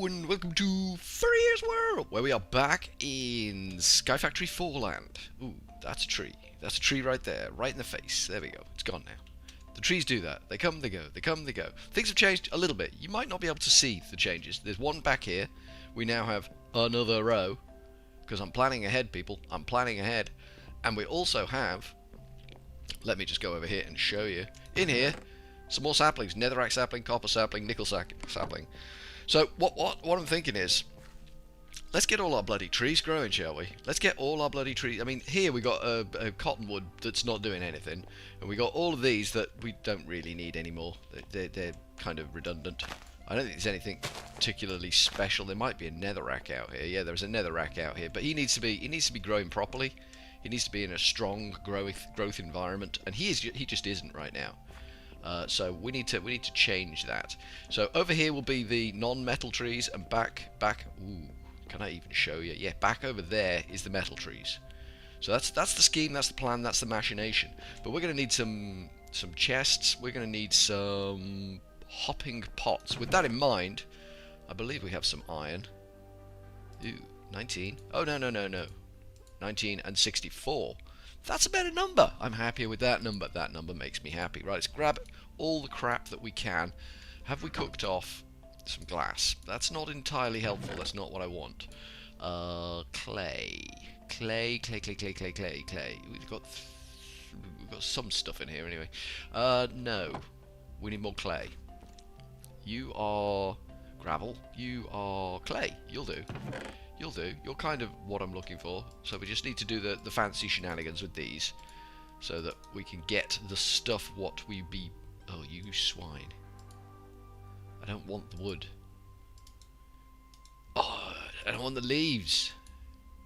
and welcome to Furryearsworld, where we are back in Sky Factory 4 land. Ooh, that's a tree. That's a tree right there, right in the face. There we go. It's gone now. The trees do that. They come, they go. They come, they go. Things have changed a little bit. You might not be able to see the changes. There's one back here. We now have another row, because I'm planning ahead, people. I'm planning ahead. And we also have, let me just go over here and show you. In here, some more saplings. Netherrack sapling, copper sapling, nickel sapling. So what I'm thinking is, let's get all our bloody trees growing, shall we? Let's get all our bloody trees. I mean, here we got a cottonwood that's not doing anything, and we got all of these that we don't really need anymore. They're kind of redundant. I don't think there's anything particularly special. There might be a netherrack out here. Yeah, there's a netherrack out here, but he needs to be growing properly. He needs to be in a strong growth environment, and he just isn't right now. So we need to change that. So over here will be the non-metal trees, and back. Ooh, can I even show you? Yeah, back over there is the metal trees. So that's the scheme, that's the plan, that's the machination. But we're going to need some chests. We're going to need some hopping pots. With that in mind, I believe we have some iron. Ooh, 19. Oh no. 19 and 64. That's a better number. I'm happier with that number. That number makes me happy. Right, let's grab all the crap that we can. Have we cooked off some glass? That's not entirely helpful. That's not what I want. Clay. We've got some stuff in here anyway. No. We need more clay. You are gravel. You are clay. You'll do. You're kind of what I'm looking for. So we just need to do the fancy shenanigans with these, so that we can get the stuff what we be... Oh, you swine. I don't want the wood. Oh, I don't want the leaves.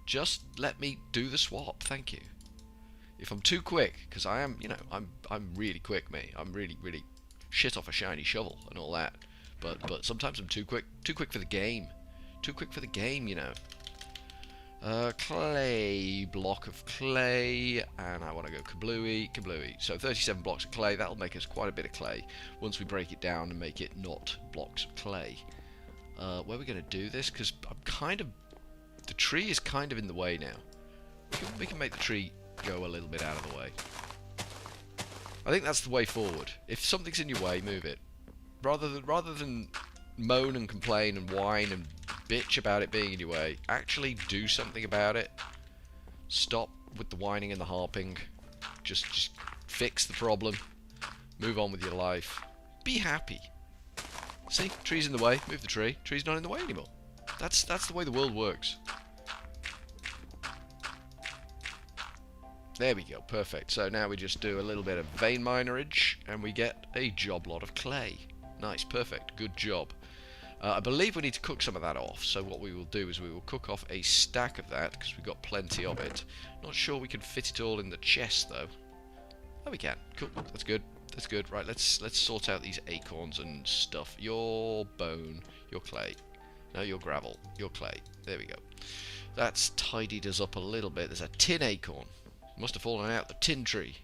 Just let me do the swap, thank you. If I'm too quick, because I am, you know, I'm really quick, mate. I'm really shit off a shiny shovel and all that. But sometimes I'm too quick for the game. Too quick for the game, you know. Clay, block of clay, and I want to go kablooey. So 37 blocks of clay, that'll make us quite a bit of clay once we break it down and make it not blocks of clay. Where are we going to do this? Because I'm kind of... The tree is kind of in the way now. We can make the tree go a little bit out of the way. I think that's the way forward. If something's in your way, move it. Rather than moan and complain and whine and bitch about it being in your way, actually do something about it. Stop with the whining and the harping. Just fix the problem. Move on with your life. Be happy. See, tree's in the way. Move the tree. Tree's not in the way anymore. That's the way the world works. There we go. Perfect. So now we just do a little bit of vein minerage, and we get a job lot of clay. Nice. Perfect. Good job. I believe we need to cook some of that off, so what we will do is we will cook off a stack of that, because we've got plenty of it. Not sure we can fit it all in the chest, though. Oh, we can. Cool. That's good. That's good. Right, let's sort out these acorns and stuff. Your bone, your clay. No, your gravel, your clay. There we go. That's tidied us up a little bit. There's a tin acorn. Must have fallen out the tin tree.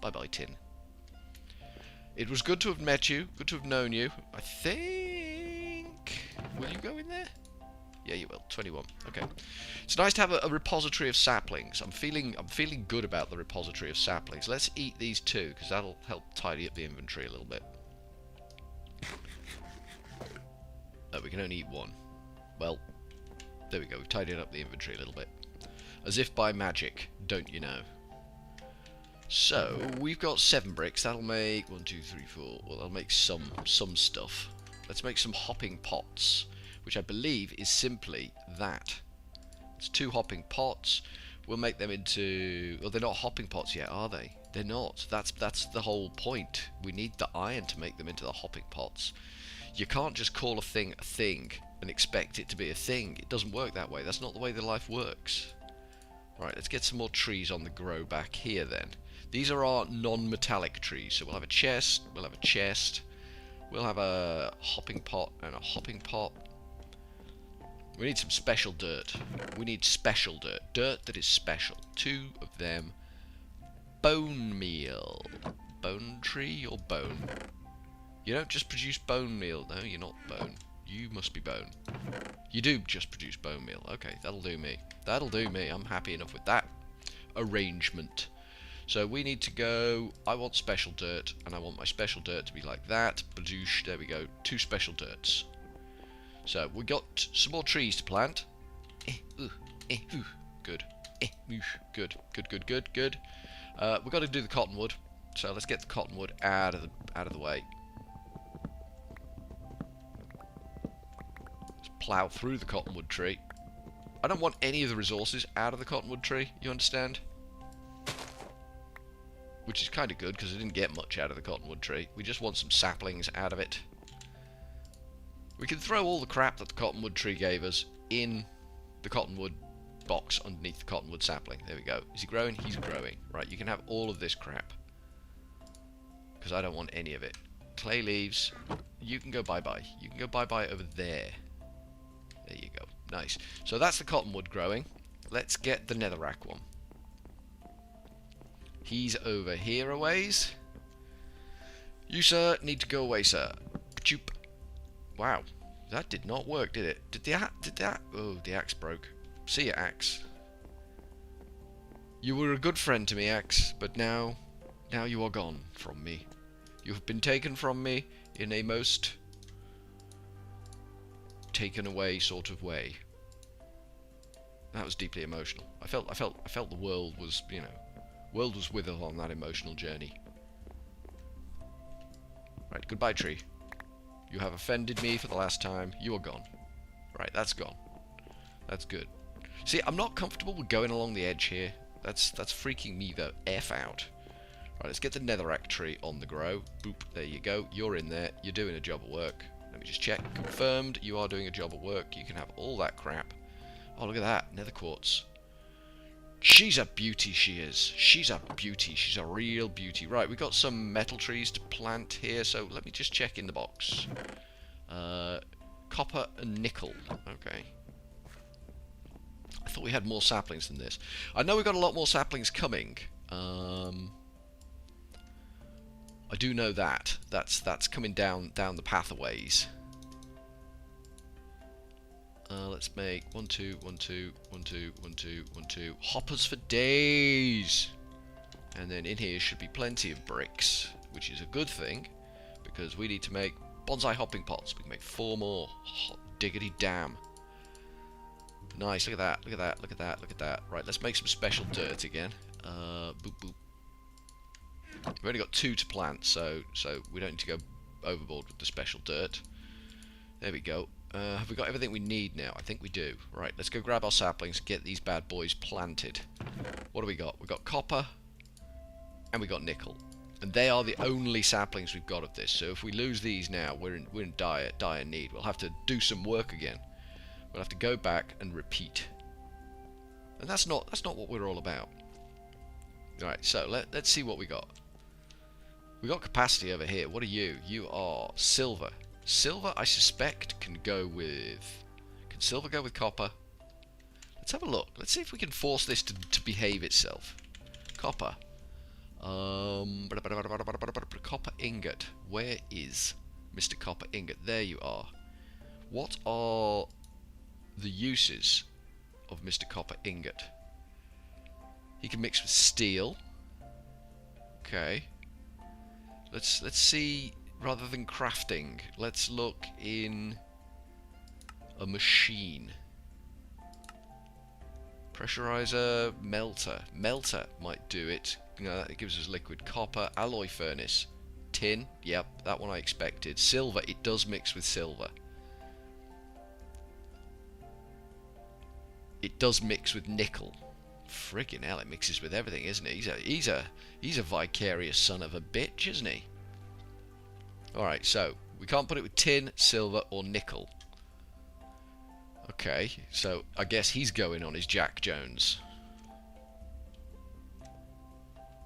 Bye-bye, tin. It was good to have met you. Good to have known you. I think... Will you go in there? Yeah, you will. 21. Okay. It's nice to have a repository of saplings. I'm feeling good about the repository of saplings. Let's eat these too, because that'll help tidy up the inventory a little bit. Oh, we can only eat one. Well, there we go. We've tidied up the inventory a little bit. As if by magic, don't you know? So, we've got 7 bricks. That'll make 1, 2, 3, 4. Well, that'll make some stuff. Let's make some hopping pots, which I believe is simply that. It's 2 hopping pots. We'll make them into... Well, they're not hopping pots yet, are they? They're not. That's the whole point. We need the iron to make them into the hopping pots. You can't just call a thing and expect it to be a thing. It doesn't work that way. That's not the way the life works. Right, let's get some more trees on the grow back here then. These are our non-metallic trees. So we'll have a chest, we'll have a chest, we'll have a hopping pot and a hopping pot. We need some special dirt. We need special dirt. Dirt that is special. 2 of them. Bone meal. Bone tree or bone? You don't just produce bone meal. No, you're not bone. You must be bone. You do just produce bone meal. Okay, that'll do me. That'll do me. I'm happy enough with that arrangement. So we need to go... I want special dirt, and I want my special dirt to be like that. Badoosh, there we go. 2 special dirts. So we got some more trees to plant. Good. Good. Good. We've got to do the cottonwood. So let's get the cottonwood out of the way. Let's plow through the cottonwood tree. I don't want any of the resources out of the cottonwood tree, you understand? Which is kind of good, because I didn't get much out of the cottonwood tree. We just want some saplings out of it. We can throw all the crap that the cottonwood tree gave us in the cottonwood box underneath the cottonwood sapling. There we go. Is he growing? He's growing. Right, you can have all of this crap. Because I don't want any of it. Clay leaves. You can go bye-bye. You can go bye-bye over there. There you go. Nice. So that's the cottonwood growing. Let's get the netherrack one. He's over here a ways. You, sir, need to go away, sir. Choop. Wow. That did not work, did it? Did that? Oh, the axe broke. See ya, axe. You were a good friend to me, axe, but now you are gone from me. You have been taken from me in a most taken away sort of way. That was deeply emotional. I felt the world was, you know, world was with us on that emotional journey. Right, goodbye, tree. You have offended me for the last time. You are gone. Right, that's gone. That's good. See, I'm not comfortable with going along the edge here. That's freaking me the F out. Right, let's get the netherrack tree on the grow. Boop, there you go. You're in there. You're doing a job of work. Let me just check. Confirmed. You are doing a job of work. You can have all that crap. Oh, look at that. Nether quartz. She's a beauty, she is. She's a beauty. She's a real beauty. Right, we've got some metal trees to plant here, so let me just check in the box. Copper and nickel. Okay. I thought we had more saplings than this. I know we've got a lot more saplings coming. I do know that. That's coming down the pathways. Let's make 1, 2, 1, 2, 1, 2, 1, 2, 1, 2 hoppers for days. And then in here should be plenty of bricks, which is a good thing, because we need to make bonsai hopping pots. We can make 4 more. Hot diggity damn. Nice, look at that, look at that, look at that, look at that. Right, let's make some special dirt again. Boop boop. We've only got 2 to plant, so we don't need to go overboard with the special dirt. There we go. Have we got everything we need now? I think we do. Right, let's go grab our saplings and get these bad boys planted. What do we got? We've got copper and we got nickel. And they are the only saplings we've got of this. So if we lose these now, we're in dire need. We'll have to do some work again. We'll have to go back and repeat. And that's not what we're all about. Alright, so let's see what we got. We got capacity over here. What are you? You are silver. Silver, I suspect, can go with... Can silver go with copper? Let's have a look. Let's see if we can force this to behave itself. Copper. Copper ingot. Where is Mr. Copper ingot? There you are. What are the uses of Mr. Copper ingot? He can mix with steel. Okay. Let's see... Rather than crafting, let's look in a machine. Pressurizer, melter. Melter might do it. You know, that gives us liquid copper. Alloy furnace. Tin. Yep, that one I expected. Silver. It does mix with silver. It does mix with nickel. Friggin' hell, it mixes with everything, isn't it? He's a vicarious son of a bitch, isn't he? Alright, so we can't put it with tin, silver, or nickel. Okay, so I guess he's going on his Jack Jones.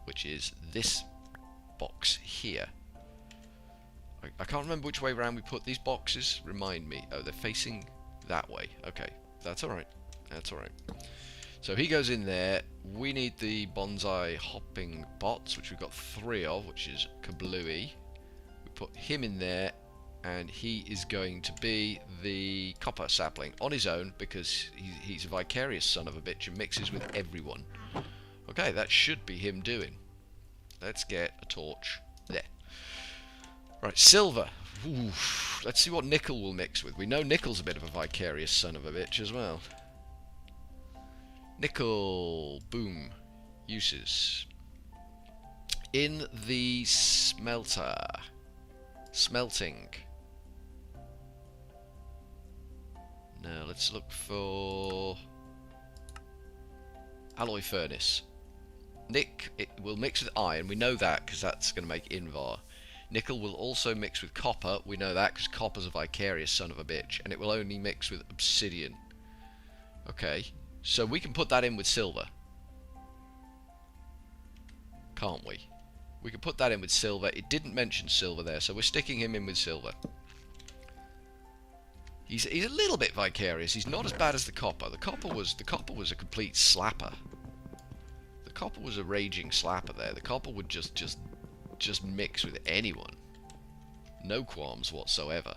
Which is this box here. I can't remember which way around we put these boxes. Remind me. Oh, they're facing that way. Okay, that's alright. That's alright. So he goes in there. We need the bonsai hopping pots, which we've got 3 of, which is kablooey. Put him in there, and he is going to be the copper sapling on his own because he's a vicarious son of a bitch and mixes with everyone. Okay, that should be him doing. Let's get a torch there. Right, silver. Ooh, let's see what nickel will mix with. We know nickel's a bit of a vicarious son of a bitch as well. Nickel, boom. Uses. In the smelter. Smelting. Now let's look for alloy furnace. It will mix with iron. We know that because that's going to make Invar. Nickel will also mix with copper. We know that because copper's a vicarious son of a bitch. And it will only mix with obsidian. Okay. So we can put that in with silver. Can't we? We can put that in with silver. It didn't mention silver there, so we're sticking him in with silver. He's a little bit vicarious. He's not as bad as the copper. The copper was a complete slapper. The copper was a raging slapper there. The copper would just mix with anyone. No qualms whatsoever.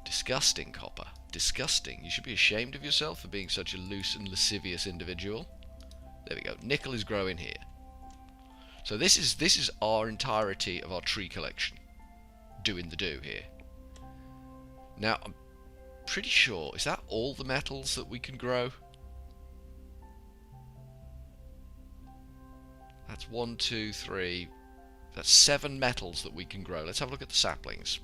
Disgusting, copper. Disgusting. You should be ashamed of yourself for being such a loose and lascivious individual. There we go. Nickel is growing here. So this is our entirety of our tree collection. Doing the do here. Now, I'm pretty sure, is that all the metals that we can grow? That's 1, 2, 3. That's 7 metals that we can grow. Let's have a look at the saplings.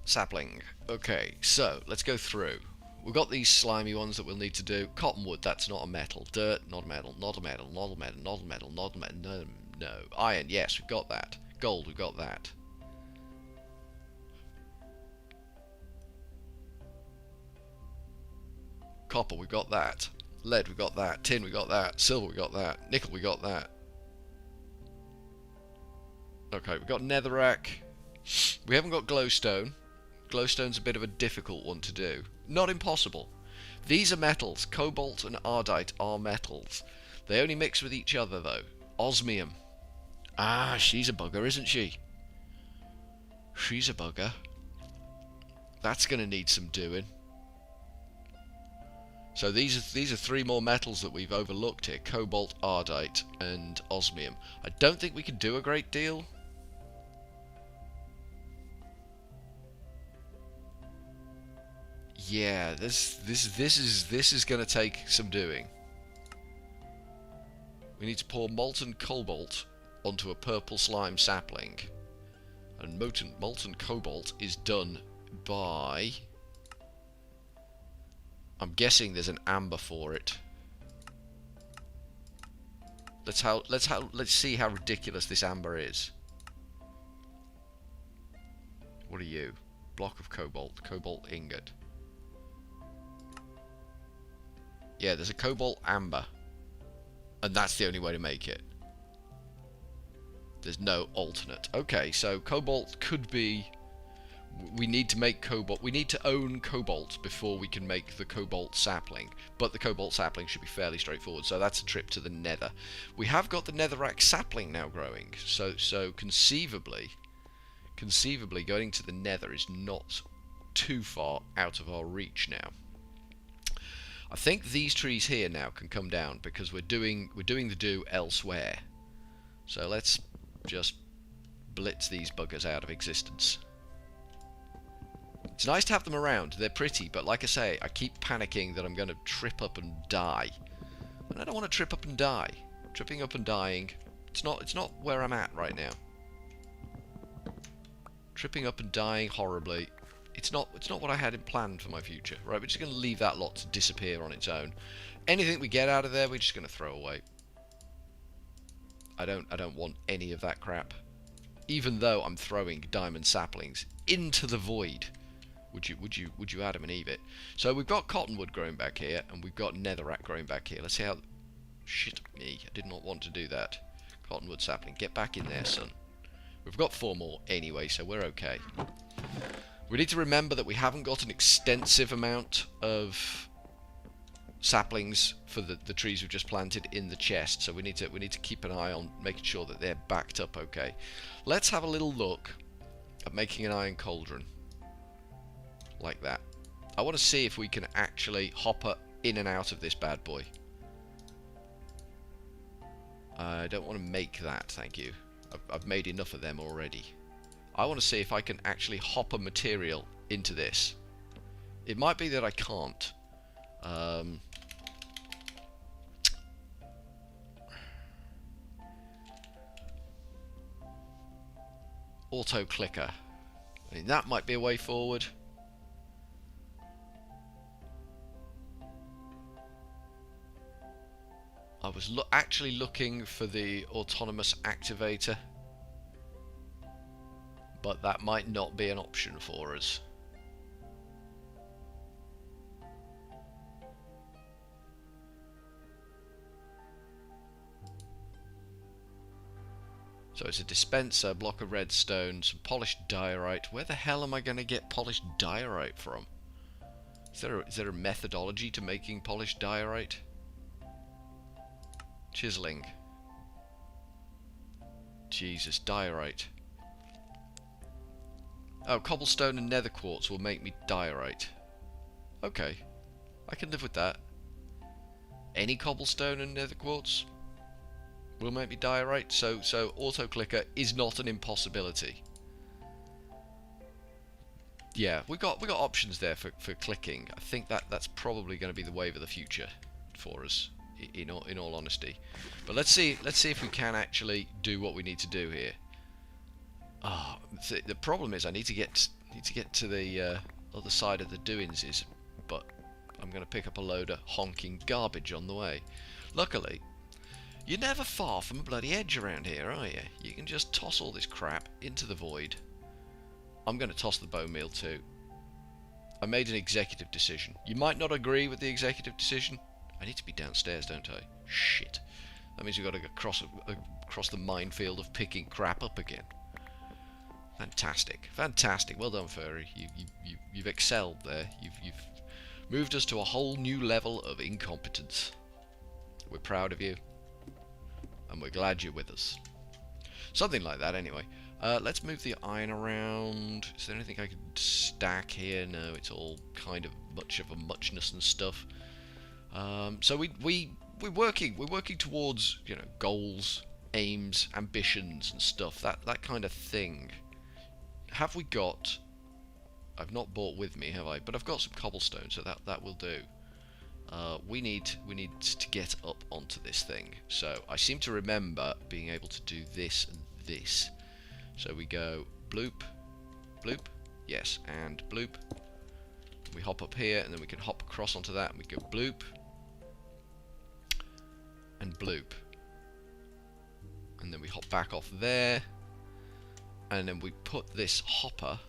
Sapling. Okay, so let's go through. We've got these slimy ones that we'll need to do. Cottonwood, that's not a metal. Dirt, not a metal. Not a metal. Not a metal. Not a metal. Not a metal. No, no. Iron, yes, we've got that. Gold, we've got that. Copper, we've got that. Lead, we've got that. Tin, we've got that. Silver, we've got that. Nickel, we got that. Okay, we've got netherrack. We haven't got glowstone. Glowstone's a bit of a difficult one to do. Not impossible. These are metals. Cobalt and ardite are metals. They only mix with each other, though. Osmium. Ah, she's a bugger, isn't she? She's a bugger. That's going to need some doing. So these are 3 more metals that we've overlooked here. Cobalt, ardite, and osmium. I don't think we can do a great deal. Yeah, this is going to take some doing. We need to pour molten cobalt onto a purple slime sapling, and molten cobalt is done by. I'm guessing there's an amber for it. Let's see how ridiculous this amber is. What are you? Block of cobalt ingot. Yeah, there's a cobalt amber. And that's the only way to make it. There's no alternate. Okay, so cobalt could be. We need to make cobalt. We need to own cobalt before we can make the cobalt sapling. But the cobalt sapling should be fairly straightforward. So that's a trip to the nether. We have got the netherrack sapling now growing. So conceivably going to the nether is not too far out of our reach now. I think these trees here now can come down because we're doing the do elsewhere. So let's just blitz these buggers out of existence. It's nice to have them around. They're pretty, but like I say, I keep panicking that I'm going to trip up and die. And I don't want to trip up and die. Tripping up and dying, it's not where I'm at right now. Tripping up and dying horribly. It's not what I had in planned for my future. Right, we're just going to leave that lot to disappear on its own. Anything we get out of there, we're just going to throw away. I don't want any of that crap. Even though I'm throwing diamond saplings into the void. Would you Adam and Eve it? So we've got cottonwood growing back here, and we've got netherrack growing back here. Let's see how. Shit me! I did not want to do that. Cottonwood sapling, get back in there, son. We've got 4 more anyway, so we're okay. We need to remember that we haven't got an extensive amount of saplings for the trees we've just planted in the chest, so we need to keep an eye on making sure that they're backed up okay. Let's have a little look at making an iron cauldron like that. I want to see if we can actually hopper in and out of this bad boy. I don't want to make that, thank you. I've made enough of them already. I want to see if I can actually hopper material into this. It might be that I can't. Auto clicker. I mean, that might be a way forward. I was actually looking for the autonomous activator, but that might not be an option for us. So it's a dispenser, block of redstone, some polished diorite. Where the hell am I going to get polished diorite from? Is there a methodology to making polished diorite? Chiseling. Jesus, diorite. Oh, cobblestone and nether quartz will make me diorite. Okay, I can live with that. Any cobblestone and nether quartz will make me diorite, so auto clicker is not an impossibility. Yeah, we got options there for clicking. I think that's probably going to be the wave of the future for us, in all honesty. But let's see if we can actually do what we need to do here. Oh, the problem is I need to get to the other side of the doings, but I'm going to pick up a load of honking garbage on the way. Luckily, you're never far from a bloody edge around here, are you? You can just toss all this crap into the void. I'm going to toss the bone meal too. I made an executive decision. You might not agree with the executive decision. I need to be downstairs, don't I? Shit. That means we've got to go across the minefield of picking crap up again. Fantastic, fantastic. Well done, Furry. You've excelled there. You've moved us to a whole new level of incompetence. We're proud of you, and we're glad you're with us. Something like that, anyway. Let's move the iron around. Is there anything I could stack here? No, it's all kind of much of a muchness and stuff. So we're working towards, you know, goals, aims, ambitions, and stuff. That kind of thing. Have we got? I've not brought with me, have I? But I've got some cobblestone, so that will do. We need to get up onto this thing. So I seem to remember being able to do this and this. So we go bloop, bloop, yes, and bloop. We hop up here, and then we can hop across onto that, and we go bloop and bloop, and then we hop back off there, and then we put this hopper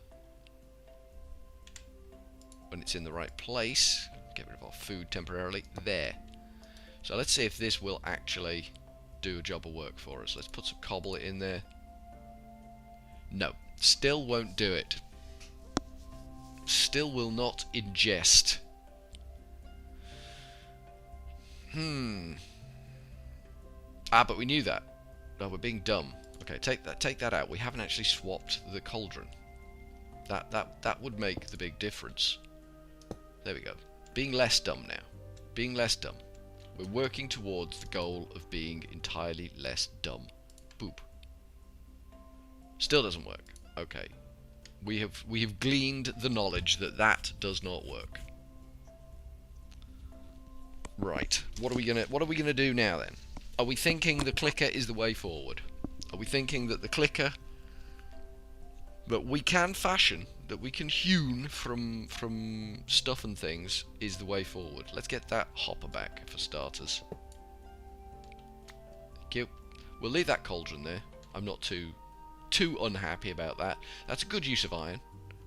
when it's in the right place. Get rid of our food temporarily there. So let's see if this will actually do a job of work for us. Let's put some cobble in there. No, still won't do it. Still will not ingest. But we knew that. Oh, we're being dumb. Okay, take that out. We haven't actually swapped the cauldron. That would make the big difference. There we go. Being less dumb now. Being less dumb. We're working towards the goal of being entirely less dumb. Boop. Still doesn't work. Okay. We have gleaned the knowledge that does not work. Right. What are we gonna do now then? Are we thinking the clicker is the way forward? Are we thinking that the clicker that we can fashion, that we can hewn from stuff and things, is the way forward? Let's get that hopper back for starters. Thank you. We'll leave that cauldron there. I'm not too unhappy about that. That's a good use of iron.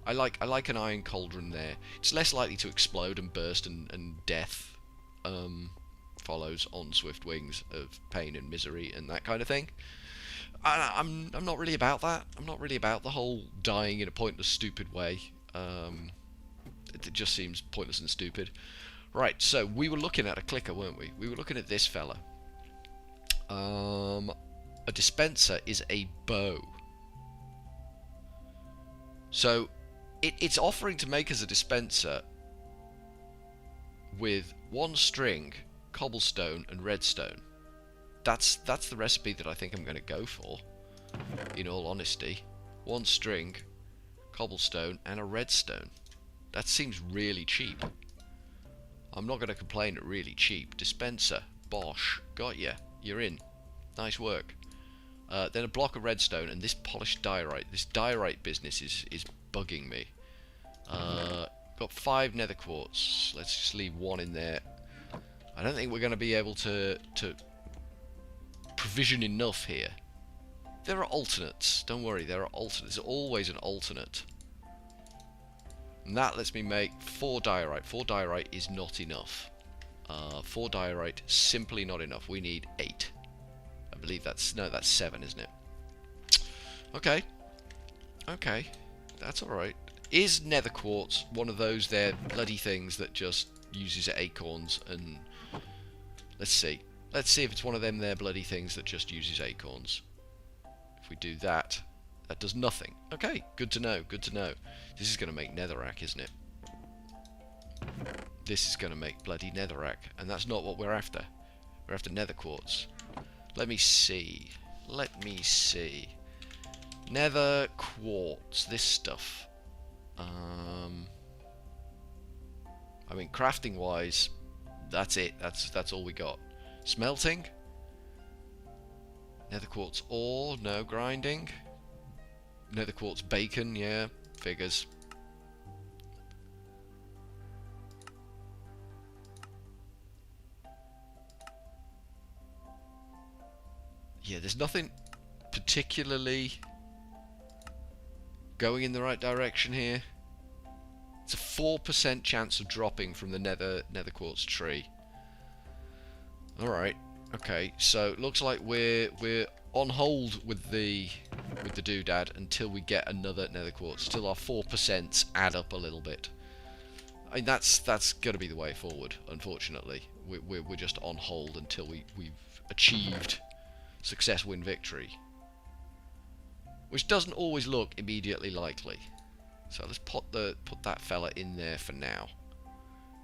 I like an iron cauldron there. It's less likely to explode and burst, and death follows on swift wings of pain and misery and that kind of thing. I'm not really about that. I'm not really about the whole dying in a pointless, stupid way. It just seems pointless and stupid. Right, so we were looking at a clicker, weren't we? We were looking at this fella. A dispenser is a bow. So it's offering to make us a dispenser with 1 string, cobblestone, and redstone. That's the recipe that I think I'm going to go for, in all honesty. 1 string, cobblestone, and a redstone. That seems really cheap. I'm not going to complain at really cheap. Dispenser, bosh, got ya. You're in. Nice work. Then a block of redstone and this polished diorite. This diorite business is bugging me. Got 5 nether quartz. Let's just leave 1 in there. I don't think we're going to be able to provision enough here. There are alternates. Don't worry, there are alternates. There's always an alternate. And that lets me make 4 diorite. 4 diorite is not enough. 4 diorite, simply not enough. We need 8. I believe that's... No, that's 7, isn't it? Okay. Okay. That's alright. Is nether quartz one of those there bloody things that just uses acorns and... Let's see. Let's see if it's one of them there bloody things that just uses acorns. If we do that, that does nothing. Okay, good to know, good to know. This is going to make netherrack, isn't it? This is going to make bloody netherrack, and that's not what we're after. We're after nether quartz. Let me see. Let me see. Nether quartz, this stuff. I mean, crafting wise, that's it. That's all we got. Smelting. Nether quartz ore, no grinding. Nether quartz bacon, yeah, figures. Yeah, there's nothing particularly going in the right direction here. It's a 4% chance of dropping from the nether quartz tree. Alright, okay, so looks like we're on hold with the doodad until we get another nether quartz. Still our 4% add up a little bit. I mean, that's going to be the way forward, unfortunately. We're just on hold until we've achieved success, win, victory. Which doesn't always look immediately likely. So let's put that fella in there for now.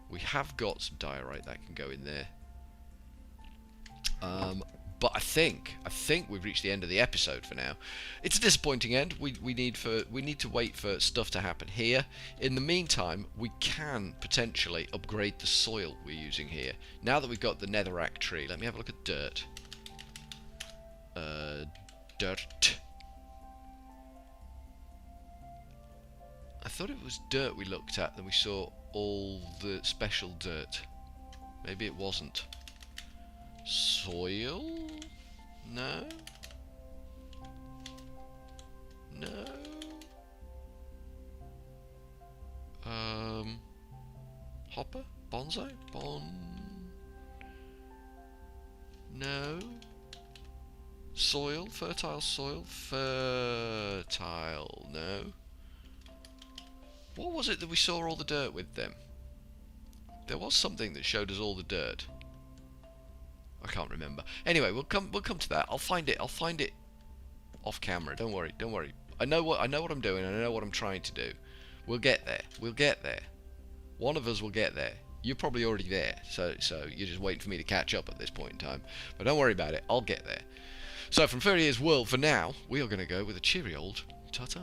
We have got some diorite that can go in there. But I think we've reached the end of the episode for now. It's a disappointing end. We need to wait for stuff to happen here. In the meantime, we can potentially upgrade the soil we're using here. Now that we've got the netherrack tree, let me have a look at dirt. Dirt. I thought it was dirt we looked at, then we saw all the special dirt. Maybe it wasn't. Soil? No? No? Hopper? Bonsai? No? Soil? Fertile soil? Fertile? No? What was it that we saw all the dirt with them? There was something that showed us all the dirt. I can't remember. Anyway, we'll come to that. I'll find it off camera. Don't worry. I know what I'm doing, and I know what I'm trying to do. We'll get there. We'll get there. One of us will get there. You're probably already there, so you're just waiting for me to catch up at this point in time. But don't worry about it. I'll get there. So from Furryearsworld, for now, we are going to go with a cheery old ta-ta.